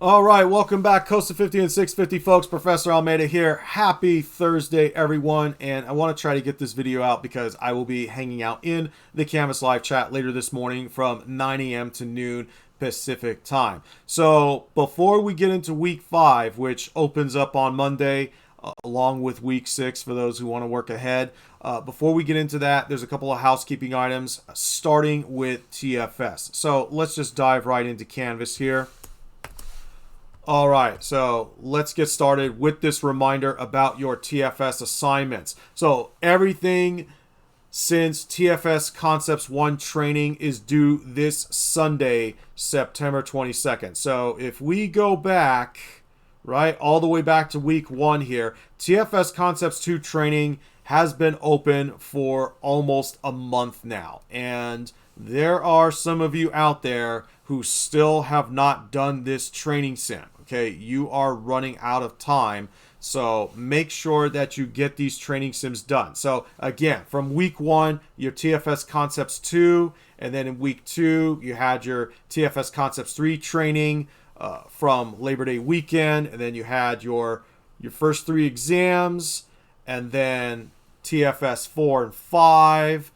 All right, welcome back, COSA 50 and 650, folks. Professor Almeida here. Happy Thursday, everyone. And I want to try to get this video out because I will be hanging out in the Canvas live chat later this morning from 9 a.m. to noon Pacific time. So before we get into week 5, which opens up on Monday, along with week 6 for those who want to work ahead, before we get into that, there's a couple of housekeeping items, starting with TFS. So let's just dive right into Canvas here. All right, so let's get started with this reminder about your TFS assignments. So everything since TFS Concepts 1 training is due this Sunday, September 22nd. So if we go back, right, all the way back to week 1 here, TFS Concepts 2 training has been open for almost a month now. And there are some of you out there who still have not done this training sim. Okay, you are running out of time. So make sure that you get these training sims done. So again, from week 1, your TFS Concepts 2, and then in week 2, you had your TFS Concepts 3 training from Labor Day weekend, and then you had your first 3 exams, and then TFS 4 and 5,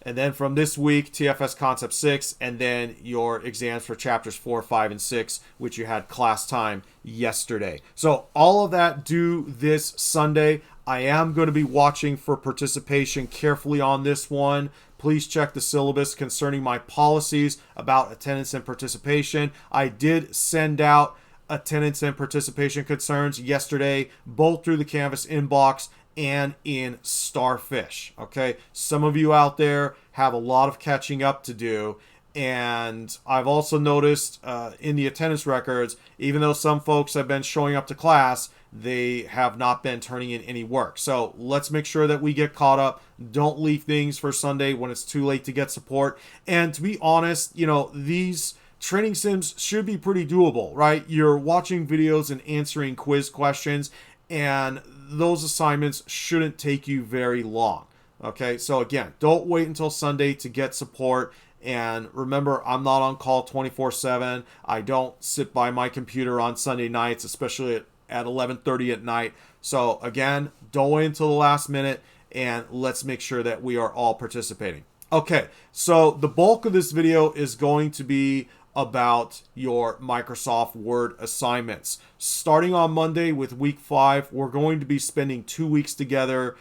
and then from this week, TFS Concept 6, and then your exams for chapters 4, 5, and 6, which you had class time yesterday. So all of that due this Sunday. I am going to be watching for participation carefully on this one. Please check the syllabus concerning my policies about attendance and participation. I did send out attendance and participation concerns yesterday, both through the Canvas inbox and in Starfish. Okay, some of you out there have a lot of catching up to do, and I've also noticed in the attendance records, even though some folks have been showing up to class, they have not been turning in any work. So let's make sure that we get caught up. Don't leave things for Sunday when it's too late to get support. And to be honest, you know, these training sims should be pretty doable, right? You're watching videos and answering quiz questions, and those assignments shouldn't take you very long. Okay, so again, don't wait until Sunday to get support. And remember, I'm not on call 24/7. I don't sit by my computer on Sunday nights, especially at 11:30 at night. So again, don't wait until the last minute, and let's make sure that we are all participating. Okay, so the bulk of this video is going to be about your Microsoft Word assignments. Starting on Monday with week 5, we're going to be spending 2 weeks together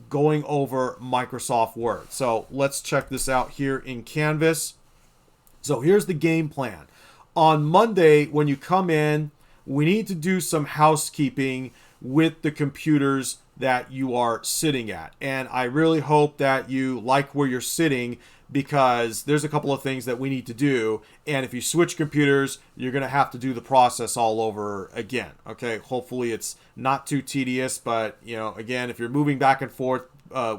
going over Microsoft Word. So let's check this out here in Canvas. So here's the game plan. On Monday, when you come in, we need to do some housekeeping with the computers that you are sitting at. And I really hope that you like where you're sitting, because there's a couple of things that we need to do. And if you switch computers, you're going to have to do the process all over again. Okay, hopefully it's not too tedious, but you know, again, if you're moving back and forth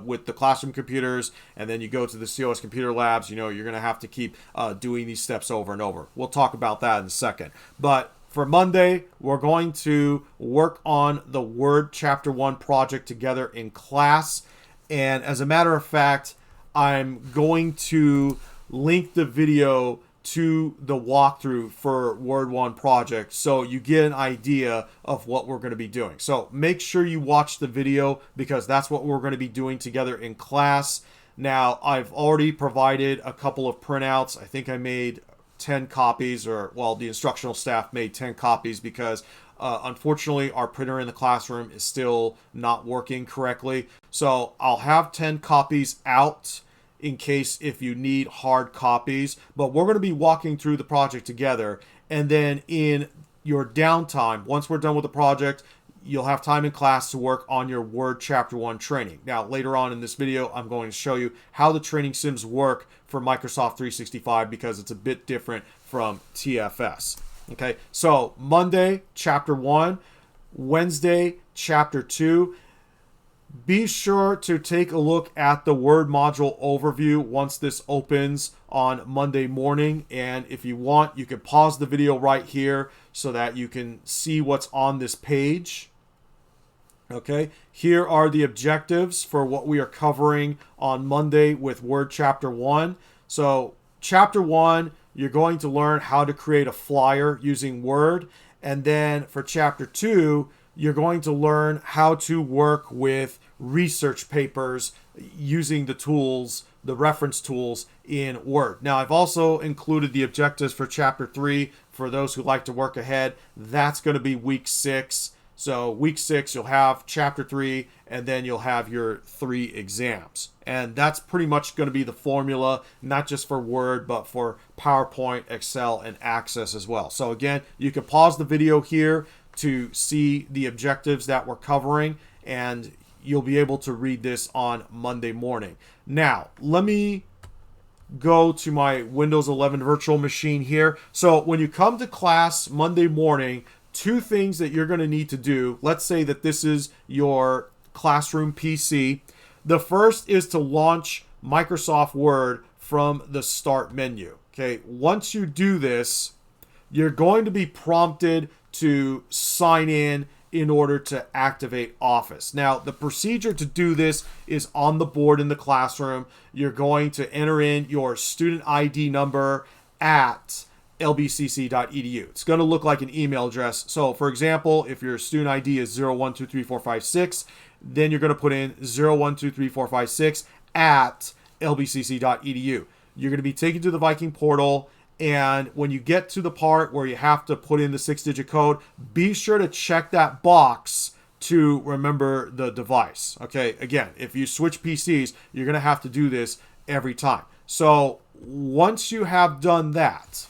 with the classroom computers, and then you go to the COS computer labs, you know, you're going to have to keep doing these steps over and over. We'll talk about that in a second. But for Monday, we're going to work on the Word Chapter 1 project together in class. And as a matter of fact, I'm going to link the video to the walkthrough for Word 1 project so you get an idea of what we're going to be doing. So make sure you watch the video, because that's what we're going to be doing together in class. Now, I've already provided a couple of printouts. I think I made 10 copies, or well, the instructional staff made 10 copies, because unfortunately our printer in the classroom is still not working correctly. So I'll have 10 copies out in case if you need hard copies, but we're going to be walking through the project together. And then in your downtime, once we're done with the project, you'll have time in class to work on your Word Chapter 1 training. Now, later on in this video, I'm going to show you how the training sims work for Microsoft 365, because it's a bit different from TFS. Okay, so Monday, Chapter 1, Wednesday, Chapter 2. Be sure to take a look at the Word module overview once this opens on Monday morning. And if you want, you can pause the video right here so that you can see what's on this page. Okay, here are the objectives for what we are covering on Monday with Word Chapter 1. So Chapter 1, you're going to learn how to create a flyer using Word. And then for chapter 2, you're going to learn how to work with research papers using the tools, the reference tools in Word. Now, I've also included the objectives for chapter 3 for those who like to work ahead. That's going to be week 6. So week 6, you'll have chapter 3, and then you'll have your 3 exams. And that's pretty much going to be the formula, not just for Word, but for PowerPoint, Excel, and Access as well. So again, you can pause the video here to see the objectives that we're covering, and you'll be able to read this on Monday morning. Now, let me go to my Windows 11 virtual machine here. So when you come to class Monday morning, 2 things that you're going to need to do. Let's say that this is your classroom PC. The first is to launch Microsoft Word from the Start menu. Okay, once you do this, you're going to be prompted to sign in order to activate Office. Now, the procedure to do this is on the board in the classroom. You're going to enter in your student ID number at lbcc.edu. It's going to look like an email address. So, for example, if your student ID is 01234456, then you're going to put in 01234456 at lbcc.edu. You're going to be taken to the Viking portal, and when you get to the part where you have to put in the 6-digit code, be sure to check that box to remember the device. Okay, again, if you switch PCs, you're going to have to do this every time. So once you have done that,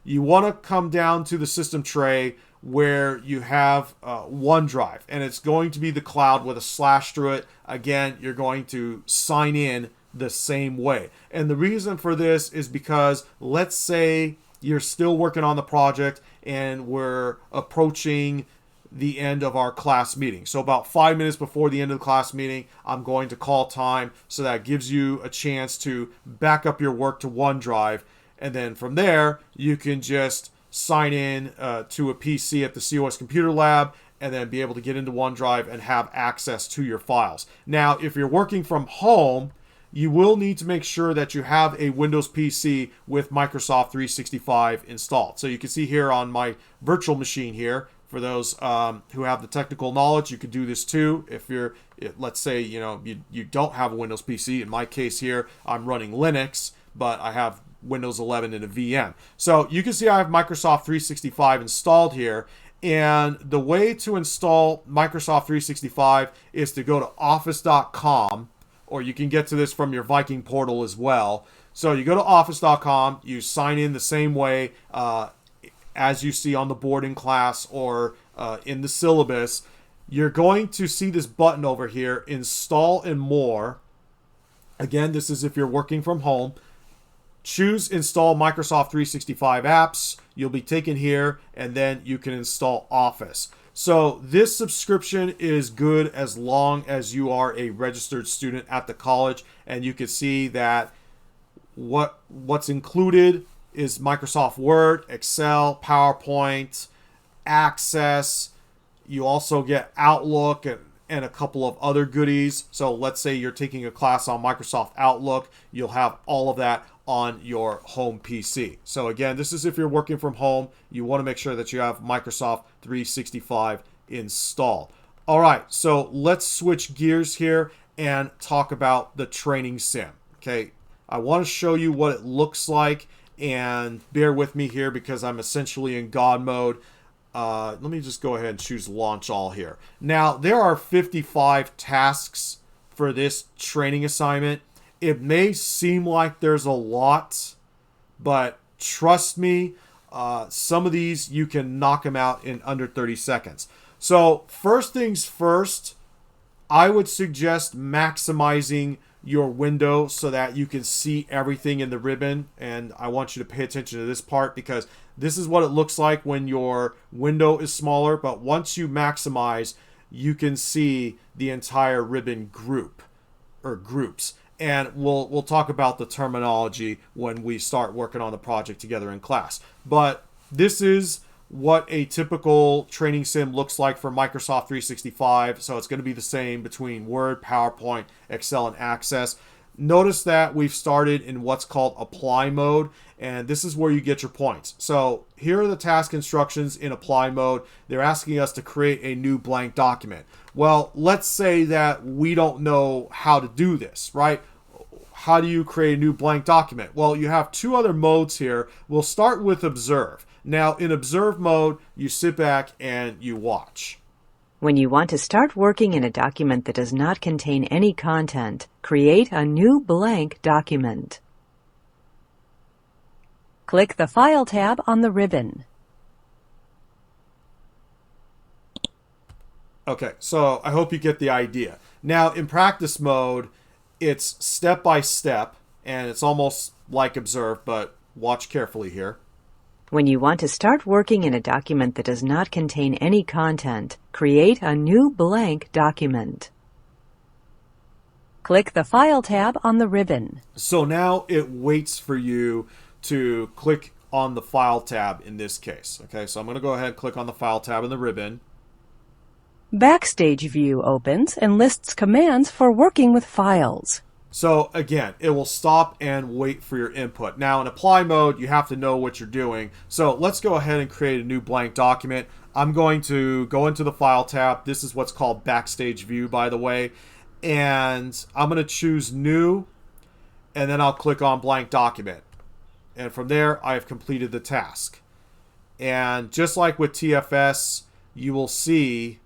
you want to come down to the system tray where you have OneDrive, and it's going to be the cloud with a slash through it. Again, you're going to sign in the same way. And the reason for this is because let's say you're still working on the project and we're approaching the end of our class meeting. So about 5 minutes before the end of the class meeting, I'm going to call time, so that gives you a chance to back up your work to OneDrive. And then from there, you can just sign in to a PC at the COS Computer Lab and then be able to get into OneDrive and have access to your files. Now, if you're working from home, you will need to make sure that you have a Windows PC with Microsoft 365 installed. So you can see here on my virtual machine here, for those who have the technical knowledge, you could do this too. If you're, let's say, you don't have a Windows PC. In my case here, I'm running Linux, but I have Windows 11 in a VM. So you can see I have Microsoft 365 installed here. And the way to install Microsoft 365 is to go to office.com, or you can get to this from your Viking portal as well. So you go to office.com, you sign in the same way as you see on the board in class or in the syllabus. You're going to see this button over here, Install and More. Again, this is if you're working from home. Choose Install Microsoft 365 Apps. You'll be taken here, and then you can install Office. So this subscription is good as long as you are a registered student at the college, and you can see that what's included is Microsoft Word, Excel, PowerPoint, Access. You also get Outlook and a couple of other goodies. So let's say you're taking a class on Microsoft Outlook, you'll have all of that on your home PC. So again, this is if you're working from home, you want to make sure that you have Microsoft 365 installed. All right, so let's switch gears here and talk about the training sim. Okay, I want to show you what it looks like, and bear with me here because I'm essentially in God mode. Let me just go ahead and choose Launch All here. Now, there are 55 tasks for this training assignment. It may seem like there's a lot, but trust me, some of these you can knock them out in under 30 seconds. So first things first, I would suggest maximizing your window so that you can see everything in the ribbon. And I want you to pay attention to this part because this is what it looks like when your window is smaller. But once you maximize, you can see the entire ribbon group or groups. And we'll talk about the terminology when we start working on the project together in class. But this is what a typical training sim looks like for Microsoft 365. So it's going to be the same between Word, PowerPoint, Excel, and Access. Notice that we've started in what's called apply mode, and this is where you get your points. So here are the task instructions in apply mode. They're asking us to create a new blank document. Well, let's say that we don't know how to do this, right? How do you create a new blank document? Well, you have two other modes here. We'll start with observe. Now, in observe mode, you sit back and you watch. When you want to start working in a document that does not contain any content, create a new blank document. Click the File tab on the ribbon. Okay, so I hope you get the idea. Now, in practice mode, it's step by step, and it's almost like observe, but watch carefully here. When you want to start working in a document that does not contain any content, create a new blank document. Click the File tab on the ribbon. So now it waits for you to click on the File tab in this case. Okay, so I'm going to go ahead and click on the File tab in the ribbon. Backstage View opens and lists commands for working with files. So again, it will stop and wait for your input. Now in apply mode, you have to know what you're doing. So let's go ahead and create a new blank document. I'm going to go into the File tab. This is what's called Backstage View, by the way. And I'm going to choose New, and then I'll click on Blank Document. And from there, I have completed the task. And just like with TFS, you will see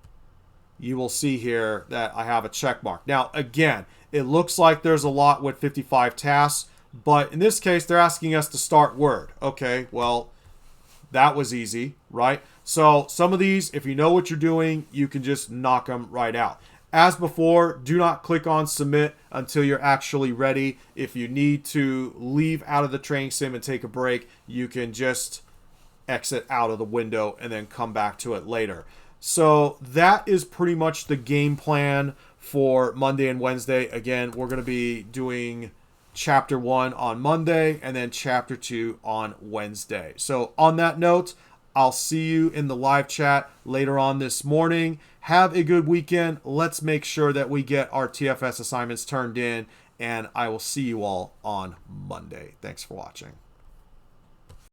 here that I have a check mark. Now, again, it looks like there's a lot with 55 tasks, but in this case, they're asking us to start Word. Okay, well, that was easy, right? So some of these, if you know what you're doing, you can just knock them right out. As before, do not click on Submit until you're actually ready. If you need to leave out of the training sim and take a break, you can just exit out of the window and then come back to it later. So that is pretty much the game plan for Monday and Wednesday. Again, we're going to be doing Chapter 1 on Monday and then Chapter 2 on Wednesday. So on that note, I'll see you in the live chat later on this morning. Have a good weekend. Let's make sure that we get our TFS assignments turned in, and I will see you all on Monday. Thanks for watching.